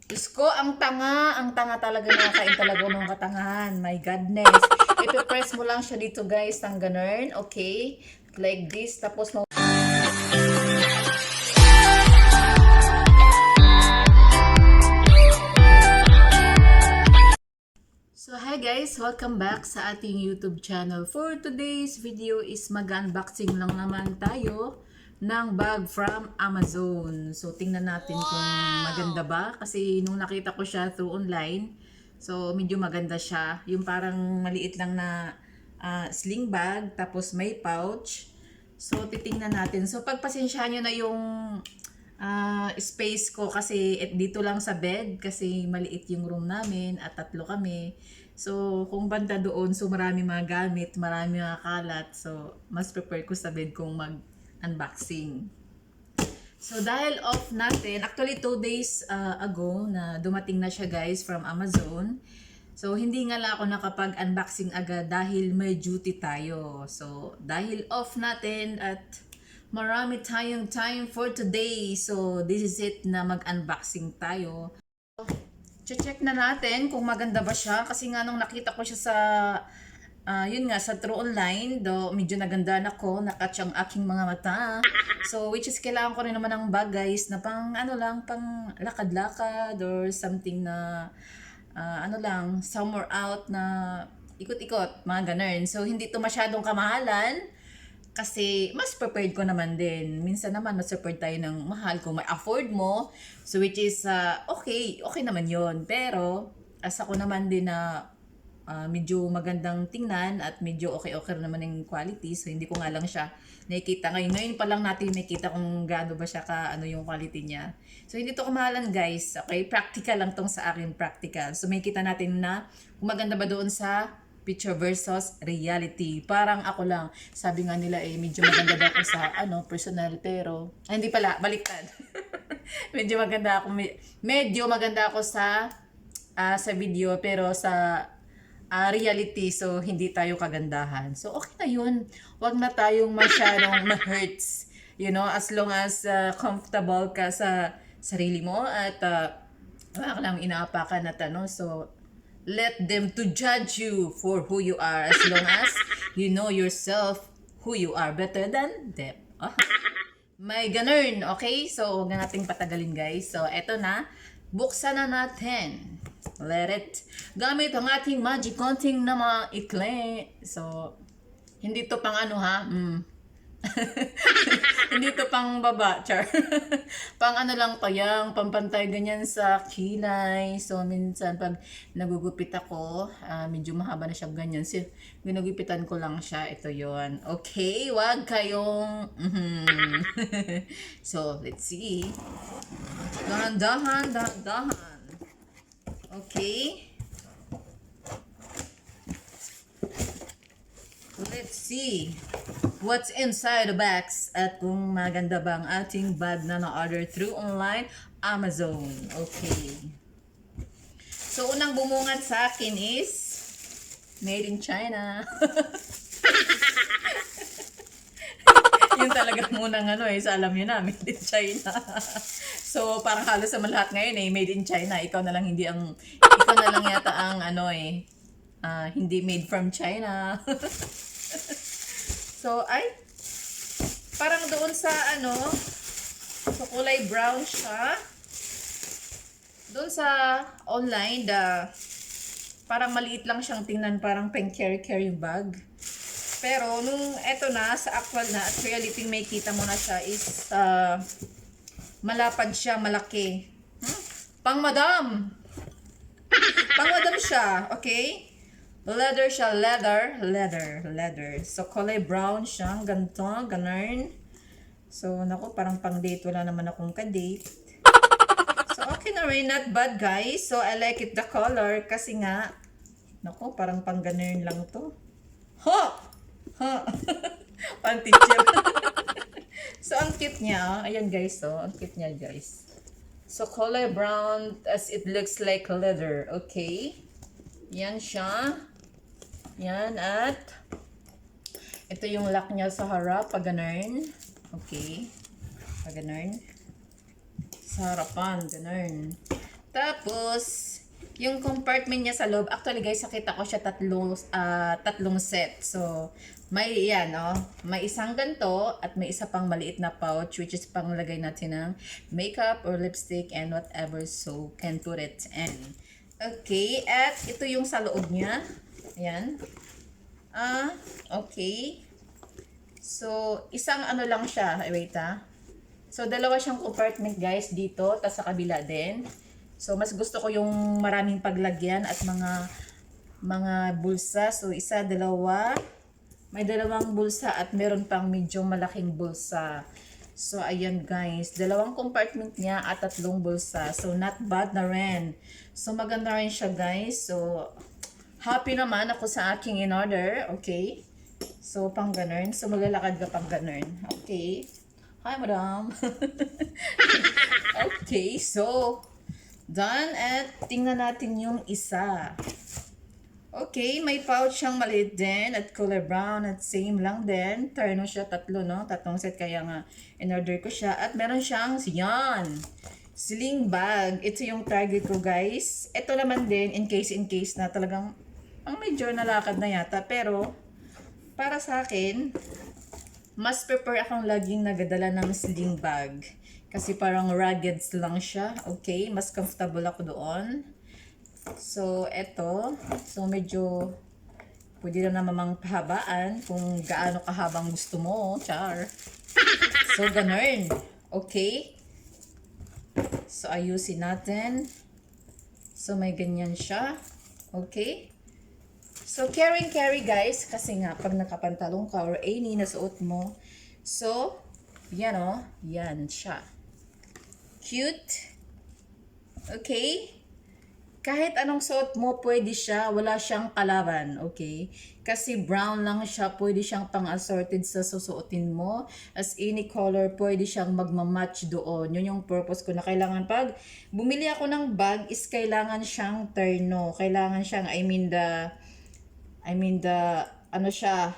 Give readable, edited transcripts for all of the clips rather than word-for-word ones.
Diyos ko, ang tanga talaga, nakakain talaga ng katangahan. My goodness. Ipipress mo lang siya dito guys, ng ganun, okay? Like this, tapos mo. So hi guys, welcome back sa ating YouTube channel. For today's video is mag-unboxing lang naman tayo ng bag from Amazon. So tingnan natin kung maganda ba, kasi nung nakita ko siya through online, so medyo maganda siya. Yung parang maliit lang na sling bag, tapos may pouch. So titingnan natin. So pagpasensyahan nyo na yung space ko kasi dito lang sa bed kasi maliit yung room namin at tatlo kami. So, kung banda doon, so marami mga gamit, marami mga kalat. So, mas prepare ko sa bed kung mag-unboxing. So, dahil off natin, actually 2 days ago na dumating na siya guys from Amazon. So, hindi nga lang ako nakapag-unboxing agad dahil may duty tayo. So, dahil off natin at marami tayong time for today. So, this is it na mag-unboxing tayo. Check na natin kung maganda ba siya kasi nga nung nakita ko siya sa yun nga sa true online do medyo nagandaan ako, nakatch ang aking mga mata. So which is kailangan ko rin naman ng bag guys na pang ano lang, pang lakad-lakad or something na ano lang, somewhere out na ikot-ikot, mga ganun. So hindi to masyadong kamahalan kasi mas prepared ko naman din. Minsan naman mas prepared tayo ng mahal kung may afford mo. So which is okay naman yon. Pero as ako naman din na medyo magandang tingnan at medyo okay naman yung quality. So hindi ko nga lang siya nakikita ngayon. Ngayon pa lang natin nakikita kung gaano ba siya ka ano yung quality niya. So hindi to kamahalan guys. Okay, practical lang tong sa akin, practical. So may kita natin na kung maganda ba doon sa picture versus reality. Parang ako lang, sabi nga nila medyo maganda daw ako sa personal, pero hindi pala, baliktad. Medyo maganda ako, medyo maganda ako sa video, pero sa reality, so hindi tayo kagandahan. So okay na yun. Wag na tayong masyadong ma-hurts. You know, as long as comfortable ka sa sarili mo at wala ka lang inaapakan na so let them to judge you for who you are as long as you know yourself who you are better than them. Oh. May ganun, okay? So, huwag na nating patagalin guys. So, eto na. Buksan na natin. Let it. Gamit ang ating magic konting na mga ikli. So, hindi to pang ano ha. Hindi to pang baba, char. Pang ano lang to, yung pampantay ganyan sa kilay. So, minsan pag nagugupit ako, medyo mahaba na siya ganyan. So, ginugupitan ko lang siya. Ito yon. Okay, wag kayong... So, let's see. Dahan-dahan, dahan-dahan. Okay. Let's see what's inside the box at kung maganda ba ang ating bag na na-order through online Amazon. Okay. So, unang bumungad sa akin is made in China. Yun talaga munang sa alam nyo na, made in China. So, parang halos sa lahat ngayon made in China. Ikaw na lang yata ang hindi made from China. So, parang doon sa sa kulay brown siya. Doon sa online, parang maliit lang siyang tingnan, parang pang carry bag. Pero nung eto na, sa actual na, at reality may kita mo na siya is malapad siya, malaki. Pang madam! Pang madam siya, okay? Leather siya, leather. So, kulay brown siya, ganito, ganun. So, naku, parang pang date, wala naman akong ka-date. So, okay na rin, not bad guys. So, I like it the color kasi nga, naku, parang pang ganun lang to. Pang teacher. So, ang cute niya. Ayan guys, ang cute niya guys. So, color brown as it looks like leather. Okay. Yan siya. Yan, at ito yung lock niya sa harap, pag ganun. Okay. Pag ganun. Sa harapan, ganun. Tapos, yung compartment niya sa loob, actually guys, nakita ko siya tatlong set. So, may yan, oh. May isang ganto at may isa pang maliit na pouch which is panglagay natin ng makeup or lipstick and whatever so can put it in. Okay, at ito yung sa loob niya. Ayan. Okay. So, isang ano lang siya. Ay, wait So, dalawa siyang compartment guys dito, tas sa kabila din. So, mas gusto ko yung maraming paglagyan at mga bulsa. So, isa, dalawa. May dalawang bulsa at meron pang medyo malaking bulsa. So, ayan guys. Dalawang compartment niya at tatlong bulsa. So, not bad na rin. So, maganda rin siya guys. So, happy naman ako sa aking in-order. Okay. So, pang ganun. So, maglalakad ka pang ganun. Okay. Hi, madam. Okay, so, done. At tingnan natin yung isa. Okay, may pouch siyang maliit din at color brown at same lang din. Terno siya, tatlo, no? Tatlong set, kaya nga in-order ko siya. At meron siyang, yan, sling bag. Ito yung target ko, guys. Ito naman din, in case na talagang, ang medyo nalakad na yata. Pero, para sa akin, mas prefer akong laging nagadala ng sling bag. Kasi parang rugged lang siya. Okay, mas comfortable ako doon. So, eto. So, medyo pwede na namang pahabaan kung gaano kahabang gusto mo. Char. So, ganun. Okay. So, ayusin natin. So, may ganyan siya. Okay. So, carry guys, kasi nga, pag nakapantalong ka or any na suot mo, so, yan o, yan siya. Cute. Okay? Kahit anong suot mo, pwede siya, wala siyang kalaban, okay? Kasi brown lang siya, pwede siyang pang-assorted sa susuotin mo. As any color, pwede siyang magmamatch doon. Yun yung purpose ko na kailangan pag bumili ako ng bag, is kailangan siyang terno. Kailangan siyang, ano siya,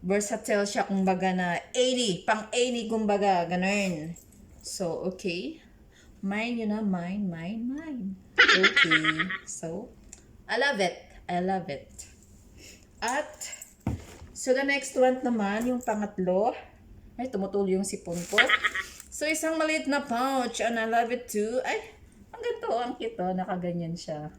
versatile siya, kumbaga na 80, pang 80, kumbaga, ganun. So, okay. Mine yun na, mine. Okay. So, I love it. At, so the next one naman, yung pangatlo, ay, tumutulo yung sipon ko. So, isang maliit na pouch, and I love it too. Ay, ang ganito, ang cute, nakaganyan siya.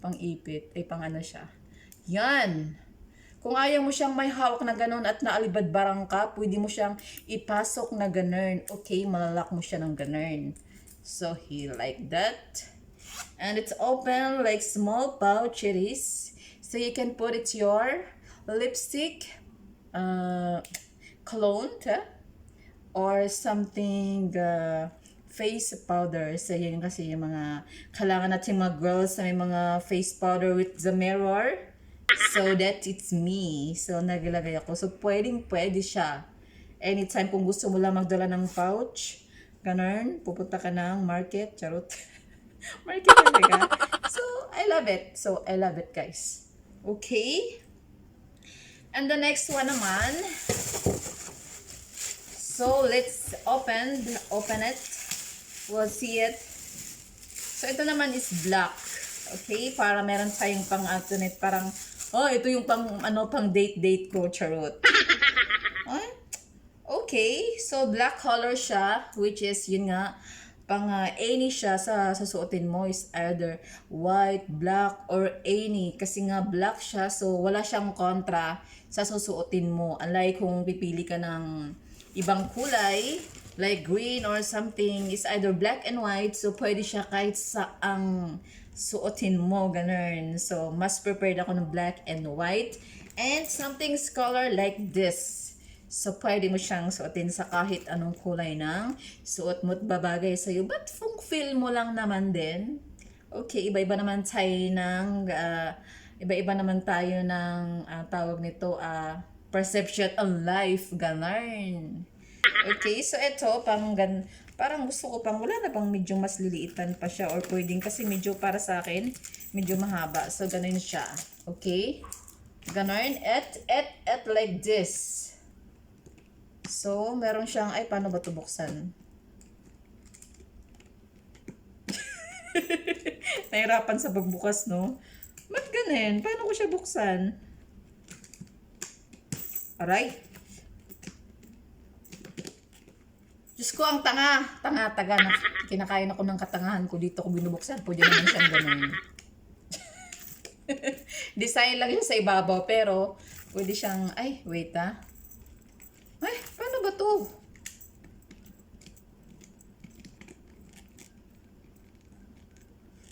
Pang ipit, ay pang ano siya. Yan. Kung ayaw mo siyang may hawak na ganun at naalibadbarang ka, pwede mo siyang ipasok na ganun. Okay, malalak mo siya ng ganun. So, here like that. And it's open like small pouch it is. So, you can put it your lipstick, cologne, or something, face powder. So, yan kasi yung mga kailangan natin mga girls na may mga face powder with the mirror. So, that it's me. So, naglagay ako. So, pwede siya. Anytime kung gusto mo lang magdala ng pouch, ganun, pupunta ka ng market, charot. Market talaga. So, I love it, guys. Okay? And the next one naman. So, let's open it. We'll see it. So, ito naman is black. Okay? Para meron tayong pang-alternate. Parang, ito yung pang date ko, charot. Okay. So, black color siya, which is, yun nga, pang any siya sa susuotin mo is either white, black, or any. Kasi nga, black siya, so wala siyang kontra sa susuotin mo. Unlike kung pipili ka ng ibang kulay, like green or something, is either black and white, so pwede siya kahit saang suotin mo, ganun. So, mas prepared ako ng black and white. And something's color like this. So, pwede mo siyang suotin sa kahit anong kulay ng suot mo at babagay sa'yo. But, kung feel mo lang naman din, okay, iba-iba naman tayo ng tawag nito, perception of life, ganun. Okay, so ito, parang gusto ko pang, wala na bang medyo mas liliitan pa siya or pwedeng kasi medyo para sa akin, medyo mahaba. So, ganun siya. Okay? Ganun. At like this. So, meron siyang, paano ba ito buksan? Nahirapan sa pagbukas, no? Ba't ganun? Paano ko siya buksan? Aray. Diyos ko, ang tanga. Tanga-taga na kinakain ako ng katangahan ko. Dito ko binubuksan. Pwede naman siyang ganun. Design lang siya sa ibabaw, pero pwede siyang, ay, wait Ay, paano ba to?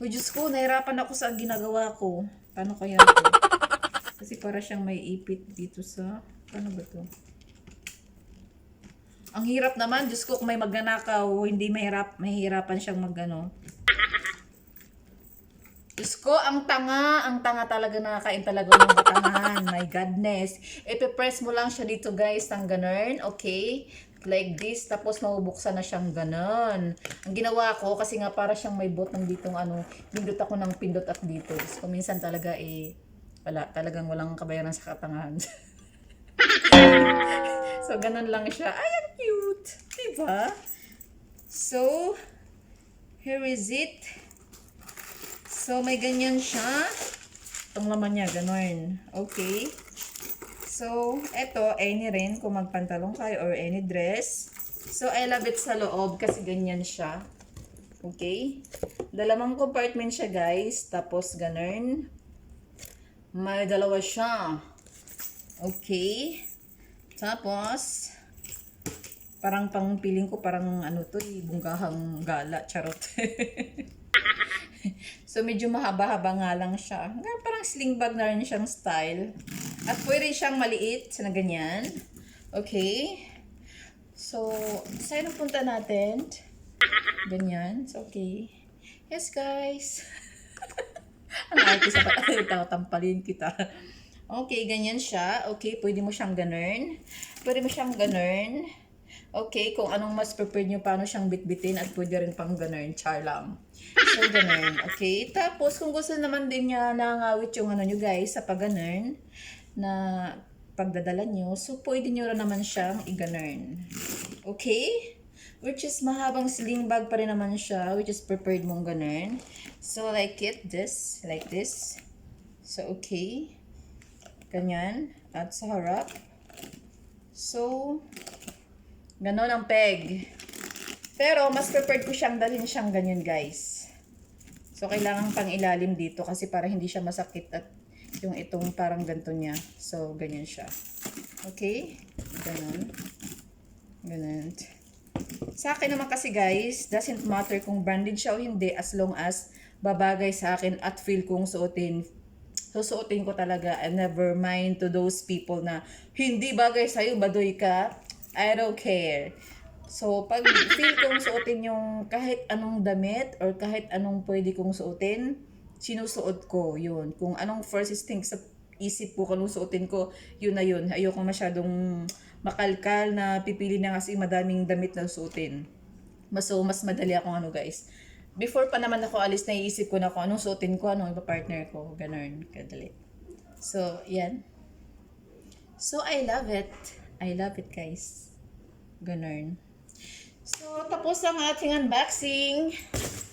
Oh, Diyos ko, nahirapan ako sa ginagawa ko. Paano kaya to? Kasi para siyang may ipit dito sa, paano ba to? Ang hirap naman, Diyos ko, kung may magnanakaw, hindi mahirapan siyang magano. Diyos ko, ang tanga talaga, nakakain talaga ng katangahan. My goodness. Ipipress mo lang siya dito guys, ng ganun, okay? Like this, tapos mabubuksan na siyang ganun. Ang ginawa ko, kasi nga para siyang may button ditong ano, pindot ako ng pindot at dito. So, minsan talaga wala, talagang walang kabayaran sa katangahan. So, ganun lang siya. Ay, ang cute! Diba? So, here is it. So, may ganyan siya. Itong laman niya, ganun. Okay. So, eto, any rin, kung magpantalong kayo or any dress. So, I love it sa loob kasi ganyan siya. Okay. Dalawang compartment siya, guys. Tapos, ganun. May dalawa siya. Okay. Tapos, parang pang piling ko, parang ano to, bunggahang gala. Charot. So, medyo mahaba-haba nga lang siya. Parang sling bag na rin siyang style. At pwede siyang maliit na ganyan. Okay. So, saan ang punta natin? Ganyan. So, okay. Yes, guys. Ang artist pa tampalin kita. Okay, ganyan siya. Okay, pwede mo siyang ganun. Pwede mo siyang ganun. Okay, kung anong mas prepared nyo, paano siyang bitbitin at pwede rin pang ganun. Char lang. So, ganun. Okay. Tapos, kung gusto naman din niya nangawit yung ano nyo guys, sa pag-ganun, na pagdadala nyo, so, pwede nyo rin naman siyang i-ganun. Okay? Which is, mahabang sling bag pa rin naman siya, which is prepared mong ganun. So, like this. Like this. So, okay. Ganyan. At sa harap. So, ganon ang peg. Pero, mas prepared ko siyang dalhin siyang ganyan, guys. So, kailangan pang ilalim dito kasi para hindi siya masakit at yung itong parang ganito niya. So, ganyan siya. Okay? Ganon. Ganon. Sa akin naman kasi, guys, doesn't matter kung branded siya o hindi as long as babagay sa akin at feel kong suotin. Susuotin ko talaga. And never mind to those people na hindi bagay sa'yo, baduy ka. I don't care. So, pag feel kong suotin yung kahit anong damit or kahit anong pwede kong suotin, sinusuot ko yun. Kung anong first instinct sa isip ko, kung suotin ko, yun na yun. Ayoko masyadong makalkal na pipili na kasi madaming damit na suotin. So, mas madali akong ano guys. Before pa naman ako alis, naiisip ko na kung anong suotin ko, anong ipa-partner ko. Ganun, kadali. So, yan. So, I love it. I love it, guys. Ganun. So, tapos ang ating unboxing.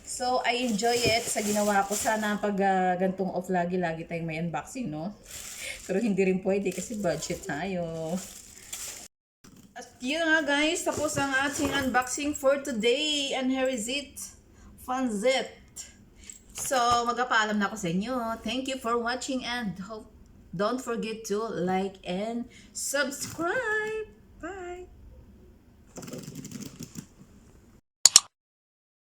So, I enjoy it sa ginawa ko. Sana pag gantong off lagi tayong may unboxing, no? Pero hindi rin pwede kasi budget tayo. At yun nga, guys. Tapos ang ating unboxing for today. And here is it. Fanzit. So, magpapaalam na ako sa inyo. Thank you for watching and don't forget to like and subscribe.